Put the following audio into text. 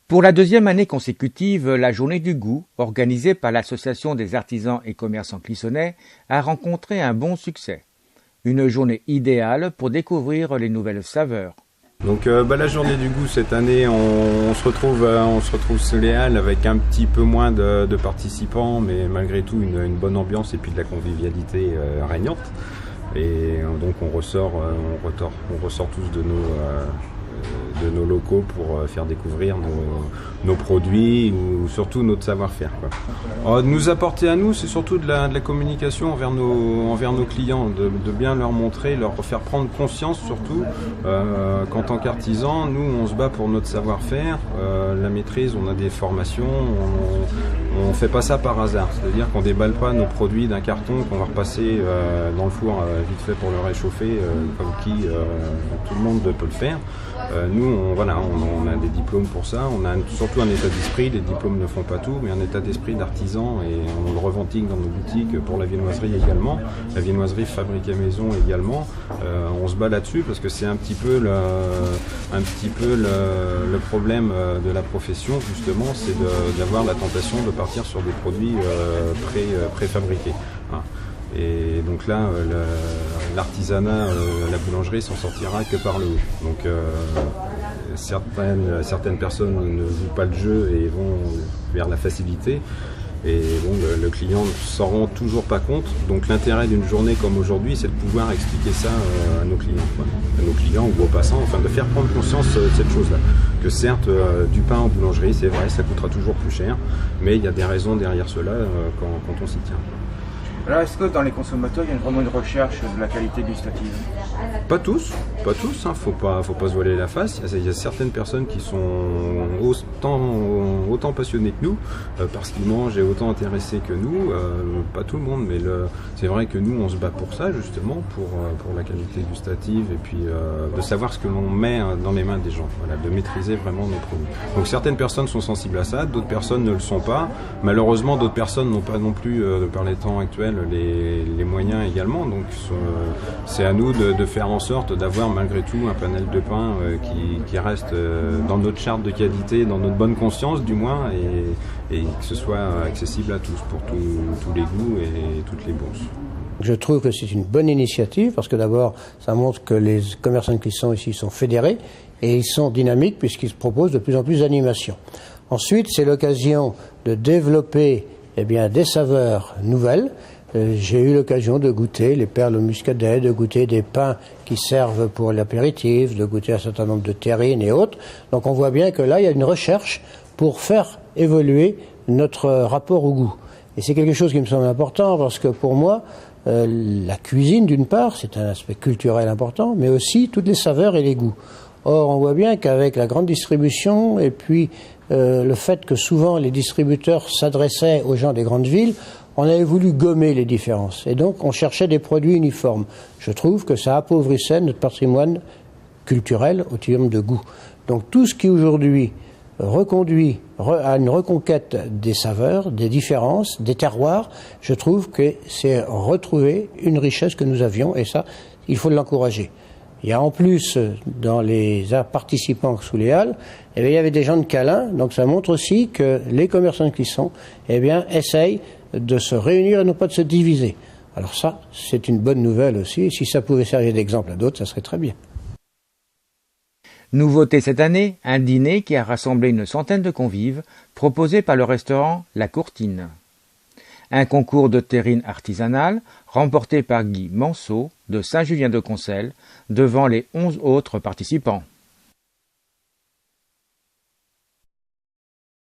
Pour la deuxième année consécutive, la Journée du goût, organisée par l'Association des artisans et commerçants clissonnais, a rencontré un bon succès. Une journée idéale pour découvrir les nouvelles saveurs. Donc la journée du goût cette année, on se retrouve sous les halles avec un petit peu moins de participants, mais malgré tout une bonne ambiance et puis de la convivialité régnante. Et donc on ressort tous de nos locaux pour faire découvrir nos produits ou surtout notre savoir-faire, quoi. Nous apporter à nous, c'est surtout de la communication envers nos clients, de bien leur montrer, leur faire prendre conscience surtout qu'en tant qu'artisan, nous on se bat pour notre savoir-faire, la maîtrise, on a des formations, on fait pas ça par hasard, c'est-à-dire qu'on déballe pas nos produits d'un carton qu'on va repasser dans le four vite fait pour le réchauffer, comme tout le monde peut le faire. Nous, on a des diplômes pour ça, on a surtout un état d'esprit, les diplômes ne font pas tout, mais un état d'esprit d'artisan et on le revendique dans nos boutiques pour la viennoiserie également, la viennoiserie fabriquée maison également. On se bat là-dessus parce que c'est un petit peu le problème de la profession justement, c'est d'avoir la tentation de partir sur des produits préfabriqués. Hein. Et donc là, l'artisanat, la boulangerie s'en sortira que par le haut. Donc certaines personnes ne jouent pas le jeu et vont vers la facilité. Et bon, le client ne s'en rend toujours pas compte. Donc l'intérêt d'une journée comme aujourd'hui, c'est de pouvoir expliquer ça à nos clients, quoi. À nos clients ou aux passants, enfin de faire prendre conscience de cette chose-là. Que certes, du pain en boulangerie, c'est vrai, ça coûtera toujours plus cher, mais il y a des raisons derrière cela quand on s'y tient. Alors, est-ce que dans les consommateurs, il y a vraiment une recherche de la qualité gustative? Pas tous, hein, faut pas se voiler la face. Il y a certaines personnes qui sont autant passionnées que nous, parce qu'ils mangent et autant intéressés que nous. Pas tout le monde, mais c'est vrai que nous, on se bat pour ça, justement, pour la qualité gustative et puis de savoir ce que l'on met dans les mains des gens, voilà, de maîtriser vraiment nos produits. Donc certaines personnes sont sensibles à ça, d'autres personnes ne le sont pas. Malheureusement, d'autres personnes n'ont pas non plus, par les temps actuels, les moyens également, donc c'est à nous de faire en sorte d'avoir malgré tout un panel de pain qui reste dans notre charte de qualité, dans notre bonne conscience du moins, et que ce soit accessible à tous, pour tous les goûts et toutes les bourses. Je trouve que c'est une bonne initiative parce que d'abord ça montre que les commerçants qui sont ici sont fédérés et ils sont dynamiques puisqu'ils proposent de plus en plus d'animations. Ensuite, c'est l'occasion de développer des saveurs nouvelles. J'ai eu l'occasion de goûter les perles au muscadet, de goûter des pains qui servent pour l'apéritif, de goûter un certain nombre de terrines et autres. Donc on voit bien que là, il y a une recherche pour faire évoluer notre rapport au goût. Et c'est quelque chose qui me semble important parce que pour moi, la cuisine, d'une part, c'est un aspect culturel important, mais aussi toutes les saveurs et les goûts. Or, on voit bien qu'avec la grande distribution et puis le fait que souvent les distributeurs s'adressaient aux gens des grandes villes, on avait voulu gommer les différences. Et donc, on cherchait des produits uniformes. Je trouve que ça appauvrissait notre patrimoine culturel au terme de goût. Donc, tout ce qui aujourd'hui reconduit à une reconquête des saveurs, des différences, des terroirs, je trouve que c'est retrouver une richesse que nous avions, et ça, il faut l'encourager. Il y a en plus, dans les participants sous les halles, il y avait des gens de câlin, donc ça montre aussi que les commerçants qui sont, essayent de se réunir et non pas de se diviser. Alors ça, c'est une bonne nouvelle aussi, et si ça pouvait servir d'exemple à d'autres, ça serait très bien. Nouveauté cette année, un dîner qui a rassemblé une centaine de convives, proposé par le restaurant La Courtine. Un concours de terrine artisanale, remporté par Guy Manceau de Saint-Julien-de-Concelles, devant les 11 autres participants.